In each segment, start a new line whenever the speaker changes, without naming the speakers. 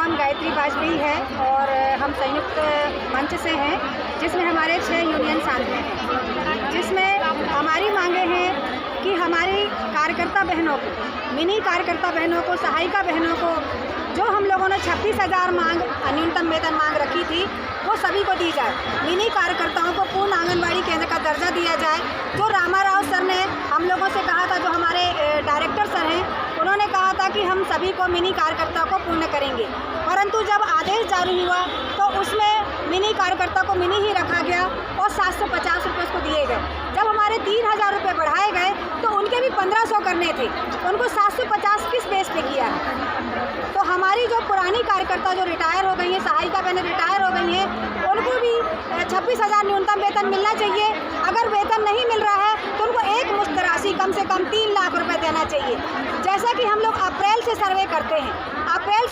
नाम गायत्री वाजपेयी है और हम संयुक्त मंच से हैं, जिसमें हमारे 6 यूनियन शामिल हैं, जिसमें हमारी मांगे हैं कि हमारी कार्यकर्ता बहनों को, मिनी कार्यकर्ता बहनों को, सहायिका बहनों को जो हम लोगों ने 26,000 मांग न्यूनतम वेतन मांग रखी थी वो सभी को दी जाए। मिनी कार्यकर्ताओं को पूर्ण आंगनबाड़ी केंद्र का दर्जा दिया जाए। जो रामाराव सर ने हम लोगों से कहा था, जो हमारे डायरेक्टर सर हैं, उन्होंने कहा था कि हम सभी को मिनी कार्यकर्ता को पूर्ण करेंगे, परंतु जब आदेश जारी हुआ तो उसमें मिनी कार्यकर्ता को मिनी ही रखा गया और 750 रुपये उसको दिए गए। जब हमारे 3,000 रुपये बढ़ाए गए तो उनके भी 1,500 करने थे, उनको 750 किस बेस पे किया है? तो हमारी जो पुरानी कार्यकर्ता जो रिटायर हो गई हैं, सहायिका बहनें रिटायर हो गई हैं, उनको भी 26,000 न्यूनतम वेतन मिलना चाहिए। अगर वेतन नहीं मिल रहा है तो उनको एक मुश्त राशि कम से कम 3 लाख रुपए देना चाहिए। जैसा कि हम लोग अप्रैल से सर्वे करते हैं, अप्रैल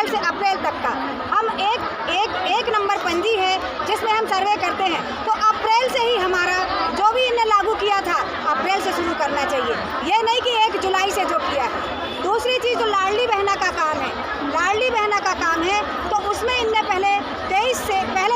से अप्रैल तक का हम एक नंबर पंजी है जिसमें हम सर्वे करते हैं, तो अप्रैल से ही हमारा जो भी इन्हें लागू किया था अप्रैल से शुरू करना चाहिए, ये नहीं कि 1 जुलाई से जो किया है। दूसरी चीज़ जो लाडली बहना का काम है, लाडली बहना का काम है तो उसमें इनने पहले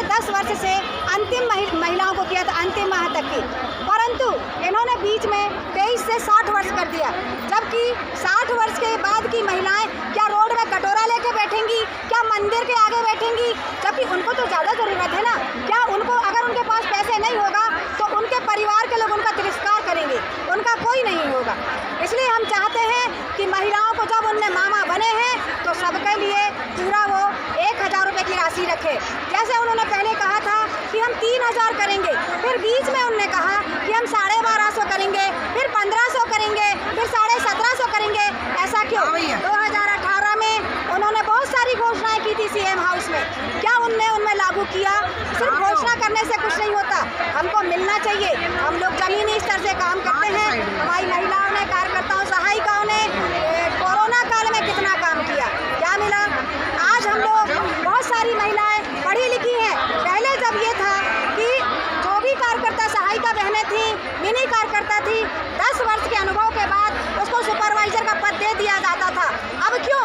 10 वर्ष से अंतिम महिलाओं को किया था, अंतिम माह तक की, परंतु इन्होंने बीच में 23 से 60 वर्ष कर दिया। जबकि 60 वर्ष के बाद की महिलाएं क्या रोड में कटोरा लेके बैठेंगी, क्या मंदिर के आगे बैठेंगी? जबकि उनको तो ज़्यादा ज़रूरत है ना। क्या उनको, अगर उनके पास पैसे नहीं होगा तो उनके परिवार के लोग उनका तिरस्कार करेंगे, उनका कोई नहीं होगा। इसलिए हम चाहते हैं कि महिलाओं को जब उनने मामा बने हैं तो सबके लिए पूरा वो 1,000 रुपये की राशि रखे। जैसे उन्होंने पहले कहा था कि हम 3,000 करेंगे, फिर बीच में उन्होंने कहा कि हम 1,250 करेंगे, फिर 1,500 करेंगे, फिर 1,750 करेंगे। ऐसा क्यों? 2018 में उन्होंने बहुत सारी घोषणाएं की थी सीएम हाउस में, क्या उनमें लागू किया? सिर्फ घोषणा करने से कुछ नहीं होता, हमको मिलना चाहिए। हम लोग जमीनी स्तर से काम करते हैं, हमारी महिलाओं ने, कार्यकर्ताओं, सहायिकाओं ने कोरोना काल में कितना काम किया, क्या मिला? आज हम लोग, बहुत सारी महिलाएं पढ़ी लिखी हैं। पहले जब ये था कि जो भी कार्यकर्ता सहायिका बहनें थी, मिनी कार्यकर्ता थी, 10 वर्ष के अनुभव के बाद उसको सुपरवाइजर का पद दे दिया जाता था। अब क्यों?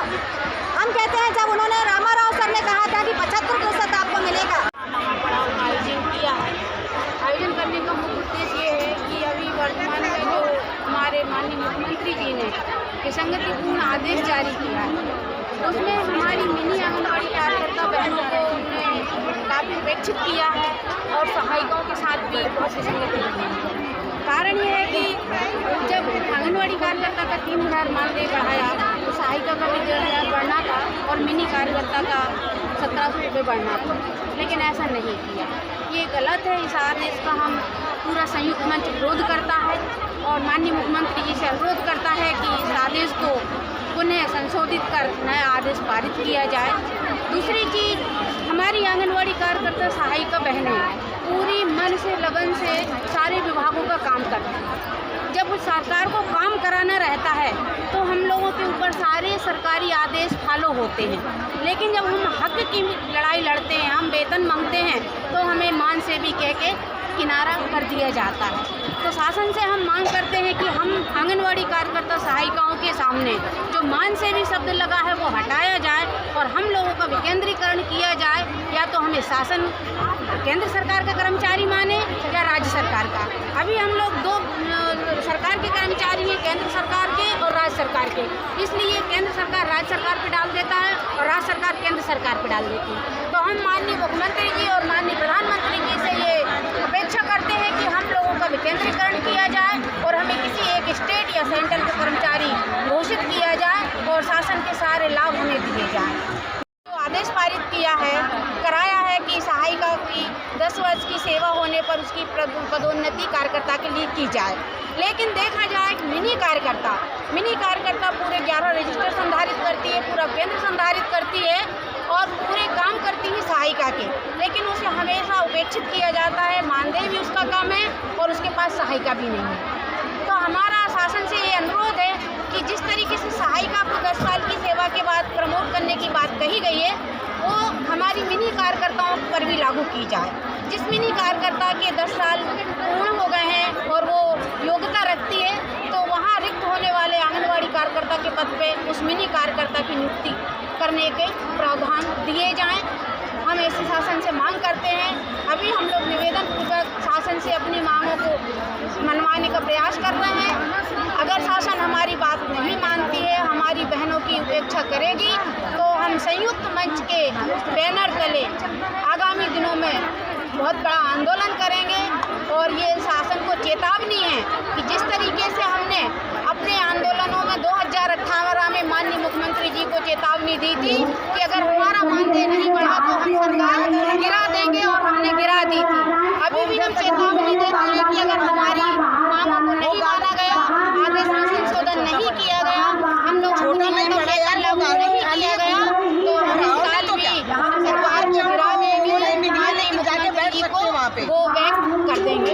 हम कहते हैं जब उन्होंने, रामाराव सर ने कहा था कि 75% आपको मिलेगा।
आयोजन करने का मुख्य उद्देश्य ये है कि अभी वर्तमान में जो हमारे माननीय मुख्यमंत्री जी ने विसंगतिपूर्ण आदेश जारी किया है, उसमें हमारी मिनी आंगनबाड़ी कार्यकर्ता बहनों को उन्होंने काफ़ी उपेक्षित किया है और सहायिकाओं के साथ भी बहुत विसंगति की है। कारण ये है कि जब आंगनबाड़ी कार्यकर्ता का 3,000 मानदेय बढ़ाया तो सहायिका का भी 1,500 बढ़ना था और मिनी कार्यकर्ता का 1,700 रुपये बढ़ना था, लेकिन ऐसा नहीं किया। ये गलत है। इस आदेश का हम पूरा संयुक्त मंच विरोध करता है और माननीय मुख्यमंत्री जी से अनुरोध करता है कि इस आदेश को पुनः संशोधित कर नया आदेश पारित किया जाए। दूसरी चीज़, हमारी आंगनबाड़ी कार्यकर्ता सहायिका बहनें पूरी मन से, लगन से सारे विभागों का काम करती हैं। जब सरकार को काम कराना रहता है तो हम लोगों के ऊपर सारे सरकारी आदेश फॉलो होते हैं, लेकिन जब हम हक की लड़ाई लड़ते हैं, हम वेतन मांगते हैं, तो हमें मान से भी कह के किनारा कर दिया जाता है। तो शासन से हम मांग करते हैं कि हम आंगनवाड़ी कार्यकर्ता सहायिकाओं के सामने जो मान से भी शब्द लगा है वो हटाया जाए और हम लोगों का विकेंद्रीकरण किया जाए। या तो हमें शासन केंद्र सरकार का कर्मचारी माने या राज्य सरकार का। अभी हम लोग 2 सरकार के कर्मचारी हैं, केंद्र सरकार के और राज्य सरकार के, इसलिए केंद्र सरकार राज्य सरकार पे डाल देता है और राज्य सरकार केंद्र सरकार पे डाल देती है। तो हम माननीय मुख्यमंत्री जी और माननीय प्रधानमंत्री जी से ये अपेक्षा करते हैं कि हम लोगों का विकेंद्रीकरण किया जाए और हमें किसी एक स्टेट या सेंट्रल के कर्मचारी घोषित किया जाए और शासन के सारे लाभ उन्हें दिए जाएँ। आदेश पारित किया है, कराया है कि सहायिका की 10 वर्ष की सेवा होने पर उसकी पदोन्नति कार्यकर्ता के लिए की जाए। लेकिन देखा जाए कि मिनी कार्यकर्ता पूरे 11 रजिस्टर संधारित करती है, पूरा केंद्र संधारित करती है और पूरे काम करती है सहायिका के, लेकिन उसे हमेशा उपेक्षित किया जाता है। मानदेय भी उसका कम है और उसके पास सहायिका भी नहीं है। तो हमारा शासन से ये अनुरोध है कि जिस तरीके से सहायिका को 10 साल की सेवा के बाद प्रमोट करने की बात कही गई है, वो हमारी मिनी कार्यकर्ताओं पर भी लागू की जाए। जिस मिनी कार्यकर्ता के 10 साल पूर्ण हो गए हैं और वो योग्यता रखती है, तो वहाँ रिक्त होने वाले आंगनबाड़ी कार्यकर्ता के पद पे उस मिनी कार्यकर्ता की नियुक्ति करने के प्रावधान दिए जाएं। हम ऐसे शासन से मांग करते हैं। अभी हम लोग निवेदन पूर्वक शासन से अपनी मांगों को मनवाने का प्रयास कर रहे हैं। अगर शासन हमारी बात नहीं मानती है, हमारी बहनों की उपेक्षा करेगी, तो हम संयुक्त मंच के बैनर तले आगामी दिनों में बहुत बड़ा आंदोलन करेंगे। और ये शासन को चेतावनी है कि जिस तरीके से हमने अपने आंदोलनों में 2018 में माननीय मुख्यमंत्री जी को चेतावनी दी थी कि अगर हमारा मानदेय नहीं बढ़ा तो हम सरकार गिरा देंगे, और हमने गिरा दी थी। अभी भी हम चेतावनी देते हैं कि अगर हमारी मांगों को नहीं माना गया, आदेश में संशोधन नहीं किया गया, हम लोग छोटा महीनों में लागू नहीं किया गया, तो हम इस साल भी सरकार को गिरा देंगे, वो व्यक्त कर देंगे।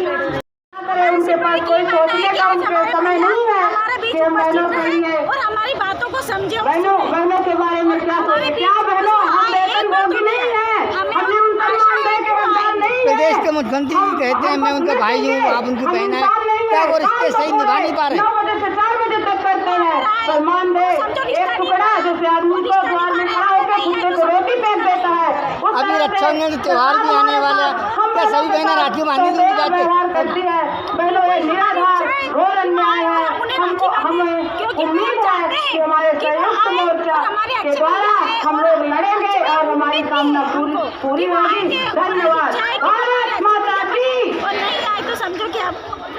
उनके पास कोई सोचने का उनके समय नहीं है कि हम बहनों के लिए
और हमारी बातों को समझे।
बहनों के बारे में क्या सोचे? क्या बहनों, हम वेतन भोगी नहीं है, हमने उनका मानदेय के हकदार नहीं है।
प्रदेश के मुख्यमंत्री जी कहते हैं मैं उनका भाई हूँ, आप उनकी बहन है, क्या वो रिश्ते सही निभा नहीं पा रहे?
9 बजे से 4 बजे तक करते हैं, पर मानदेय एक टुकड़ा जैसे आदमी को द्वार में खड़ा होकर कुत्ते को रोटी फेंक देता है।
अभी रक्षाबंधन त्योहार भी आने वाला है, क्या सभी बहनें राखी बांधने नहीं जाती?
करती है बहनों, ये निराधार घोर अन्याय है। हमको हमें उम्मीद है कि हमारे संयुक्त मोर्चा के द्वारा हम लोग लड़ेंगे और हमारी कामना पूरी होगी। धन्यवाद। भारत माता की।
और नहीं आए तो समझो कि आप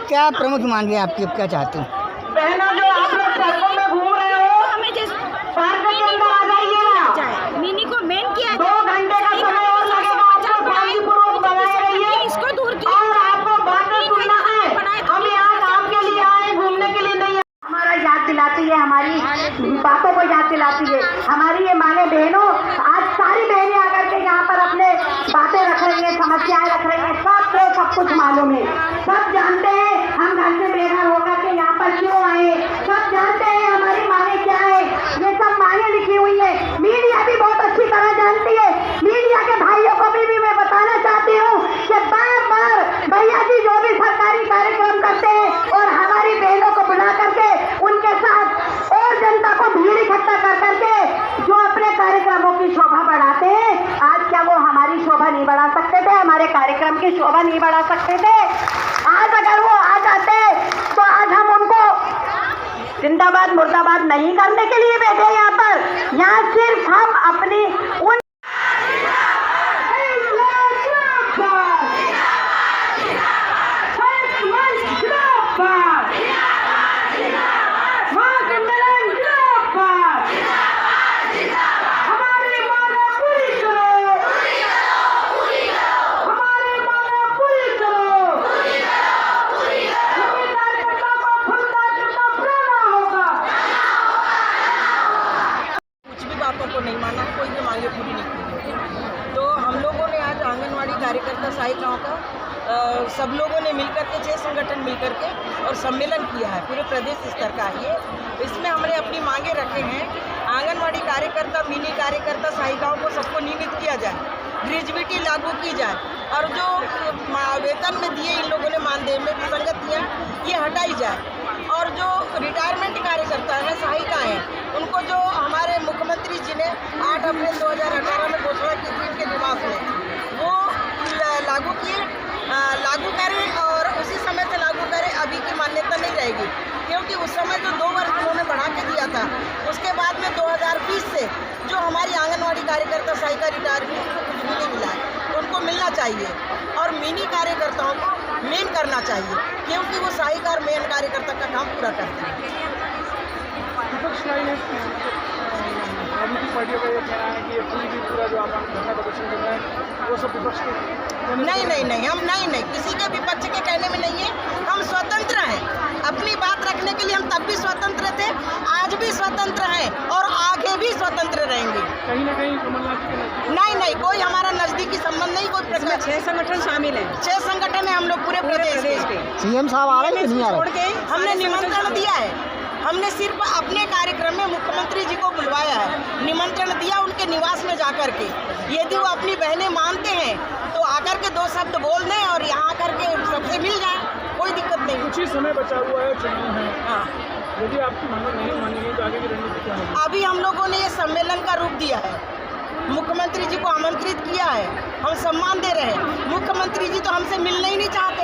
क्या प्रमुख मांगे आपकी, क्या चाहते हो?
बहनों, जो आप लोग सड़कों में घूम रहे हो,
हमें जिस
पार्क के अंदर आ जाइए।
मिनी को मेन किया
2 घंटे का समय और लगेगा। आपको शांतिपूर्वक बनाए रहिए
इसको दूर किया।
और आपको बातें सुनना है। हम यहाँ काम के लिए आए, घूमने के लिए नहीं। हमारा याद दिलाती है, हमारी बातों को याद दिलाती है। हमारी ये माने बहनों, आज सारी बहनें आकर के यहाँ पर अपने बातें रख रही हैं, समस्याएं रख रही हैं। सबको सब कुछ मालूम है, सब जानते हैं हम घर से बेघर होकर के यहाँ पर क्यों आए, सब जानते हैं हमारी मांगे क्या है। ये सब मांगे लिखी हुई है, मीडिया भी बहुत अच्छी तरह जानती है। मीडिया के भाइयों को भी मैं बताना चाहती हूँ कि बार भैया जी जो भी सरकारी कार्यक्रम करते हैं और हमारी बहनों को बुला करके उनके साथ और जनता को भीड़ इकट्ठा कर करके जो अपने कार्यक्रमों की शोभा बढ़ाते हैं, आज क्या वो हमारी शोभा नहीं बढ़ा सकते थे? हमारे कार्यक्रम की शोभा नहीं बढ़ा सकते थे? आज अगर वो आ जाते तो आज हम उनको जिंदाबाद मुर्दाबाद नहीं करने के लिए बैठे यहाँ पर। यहाँ सिर्फ हम अपनी उन
को नहीं माना, कोई भी मांगे पूरी नहीं की। तो हम लोगों ने आज आंगनवाड़ी कार्यकर्ता सहायिकाओं का सब लोगों ने मिलकर के 6 संगठन मिलकर के और सम्मेलन किया है पूरे प्रदेश स्तर का। ये इसमें हमने अपनी मांगे रखे हैं। आंगनवाड़ी कार्यकर्ता, मिनी कार्यकर्ता सहायिकाओं को सबको नियमित किया जाए, ग्रेजुएटी लागू की जाए, और जो वेतन में दिए इन लोगों ने मानदेय में विसंगतियाँ ये हटाई जाए, और जो रिटायरमेंट कार्यकर्ता हैं, सहायिका हैं, उनको जो हमारे मुख्यमंत्री जी ने 8 अप्रैल 2018 में घोषणा की थी उनके निवास में, वो लागू करें और उसी समय से लागू करें। अभी की मान्यता नहीं रहेगी, क्योंकि उस समय जो 2 वर्ष उन्होंने बढ़ा के दिया था, उसके बाद में 2020 से जो हमारी आंगनवाड़ी कार्यकर्ता सहायिका रिटायर हुई उनको कुछ भी नहीं मिला है, उनको मिलना चाहिए। और मिनी कार्यकर्ताओं को मेन करना चाहिए, क्योंकि वो सहायिका और मेन कार्यकर्ता का काम पूरा करते हैं।
राजनीतिक पार्टियों का ये कहना है कि ये पूरा जो धरना प्रदर्शन कर रहा है वो सब विपक्ष के
नहीं, हम नहीं, किसी के विपक्ष के कहने में नहीं है। हम स्वतंत्र हैं, अपनी बात रखने के लिए हम तब भी स्वतंत्र थे, आज भी स्वतंत्र हैं और आगे भी स्वतंत्र रहेंगे।
कहीं ना कहीं कमलनाथ के
नहीं, कोई हमारा नजदीकी संबंध नहीं। कोई प्रकार
6 संगठन शामिल हैं।
6 संगठन है हम लोग पूरे प्रदेश के।
सीएम साहब आ रहे हैं कि नहीं आ रहे?
हमने निमंत्रण दिया है, हमने सिर्फ अपने कार्यक्रम में मुख्यमंत्री जी को बुलवाया है, निमंत्रण दिया उनके निवास में जाकर के। यदि वो अपनी बहनें मानते हैं तो आकर के 2 शब्द बोल दें और यहाँ आकर के सबसे मिल जाए, कोई दिक्कत नहीं।
कुछ ही समय बचा हुआ है, चुनाव है।
हाँ,
यदि आपकी मांग नहीं मानेंगे नहीं तो आगे की रणनीति क्या होगी?
अभी हम लोगों ने ये सम्मेलन का रूप दिया है, मुख्यमंत्री जी को आमंत्रित किया है, हम सम्मान दे रहे हैं। मुख्यमंत्री जी तो हमसे मिलना ही नहीं चाहते,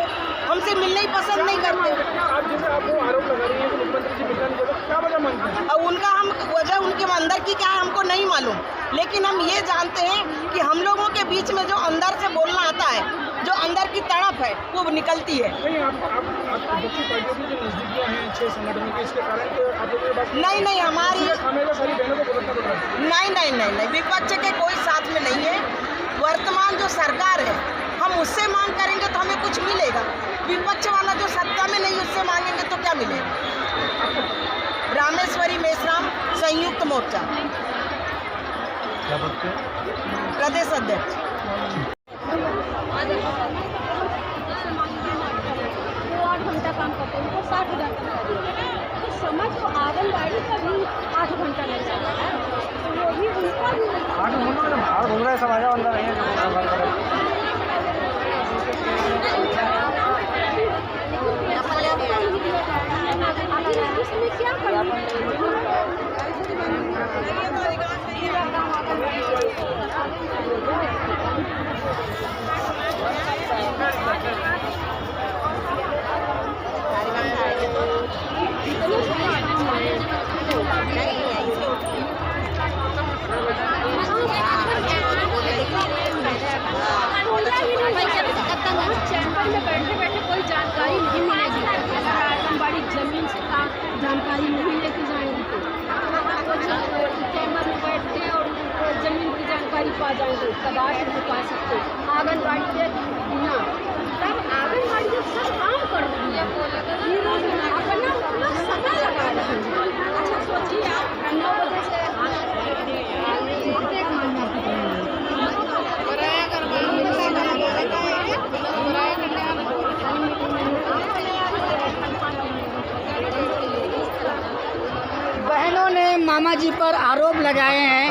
हमसे मिलना ही पसंद नहीं करते।
आप जैसे आप वो आरोप लगा रही हैं कि मुख्यमंत्री जी मिलना नहीं चाहते, क्या वजह मानते हैं?
और उनका हम वजह उनके अंदर की क्या है हमको नहीं मालूम, लेकिन हम ये जानते हैं कि हम लोगों के बीच में जो अंदर से बोलना आता है, जो अंदर की तड़प है वो निकलती है।
नहीं, आप विपक्षी पार्टियों की जो नजदीकियां हैं 6 संगठनों की, इसके कारण तो आप लोगों के पास
नहीं हमारी
खामेगा सारी बहनों को भुगतना पड़ रहा है।
नहीं विपक्ष के कोई साथ में नहीं है। वर्तमान जो सरकार है हम उससे मांग करेंगे तो हमें कुछ मिलेगा, विपक्ष वाला जो सत्ता में नहीं उससे मांगेंगे तो क्या मिलेगा। रामेश्वरी मेश्राम, संयुक्त मोर्चा, प्रदेश अध्यक्ष।
वो 8 घंटा काम करते हैं, उनको 60,000 तनख्वाह दी जाती है। तो समझ को आंगनबाड़ी का भी 8 घंटा लग जाता है, तो वो भी उनका भी
घूम रहे समाज अंदर
इसमें क्या चैम्बर में बैठे बैठे कोई जानकारी नहीं मिलेगी। अगर आंगनबाड़ी जमीन से जानकारी नहीं लेके जाएंगे तो चैम्बर में बैठ के और जमीन की जानकारी पा जाएंगे, तब आप नहीं पा सकते। आंगनबाड़ी के बिना तब आंगनबाड़ी जब सब काम कर रही है अपना समय लगा रही है। अच्छा सोचिए आप 9 बजे से
बहनों ने मामा जी पर आरोप लगाए हैं